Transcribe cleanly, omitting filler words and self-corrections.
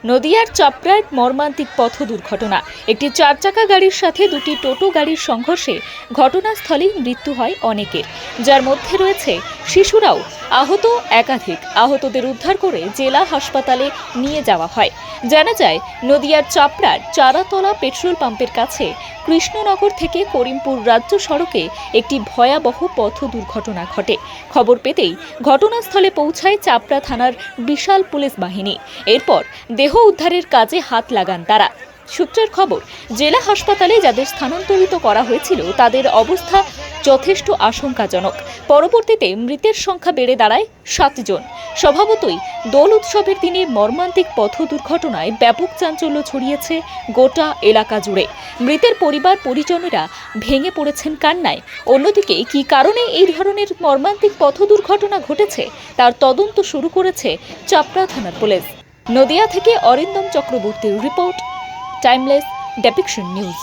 নদিয়ার চাপড়ায় মর্মান্তিক পথ দুর্ঘটনা। একটি চারচাকা গাড়ির সাথে দুটি টোটো গাড়ির সংঘর্ষে ঘটনাস্থলেই মৃত্যু হয় অনেকের, যার মধ্যে রয়েছে শিশুরাও। একাধিক আহতদের উদ্ধার করে জেলা হাসপাতালে নিয়ে যাওয়া হয়। জানা যায়, নদিয়ার চাপড়ার চারাতলা পেট্রোল পাম্পের কাছে কৃষ্ণনগর থেকে করিমপুর রাজ্য সড়কে একটি ভয়াবহ পথ দুর্ঘটনা ঘটে। খবর পেতেই ঘটনাস্থলে পৌঁছায় চাপড়া থানার বিশাল পুলিশ বাহিনী। এরপর দেহ উদ্ধারের কাজে হাত লাগান তারা। সূত্রের খবর, জেলা হাসপাতালে যাদের স্থানান্তরিত করা হয়েছিল তাদের অবস্থা যথেষ্ট আশঙ্কাজনক। পরবর্তীতে মৃতের সংখ্যা বেড়ে দাঁড়ায় 7 জন। স্বভাবতই দোল উৎসবের দিনে মর্মান্তিক পথ দুর্ঘটনায় ব্যাপক চাঞ্চল্য ছড়িয়েছে গোটা এলাকা জুড়ে। মৃতের পরিবার পরিজনেরা ভেঙে পড়েছেন কান্নায়। অন্যদিকে কী কারণে এই ধরনের মর্মান্তিক পথ দুর্ঘটনা ঘটেছে তার তদন্ত শুরু করেছে চাপড়া থানার পুলিশ। নদিয়া থেকে অরিন্দম চক্রবর্তীর রিপোর্ট, টাইমলেস ডেপিকশন নিউজ।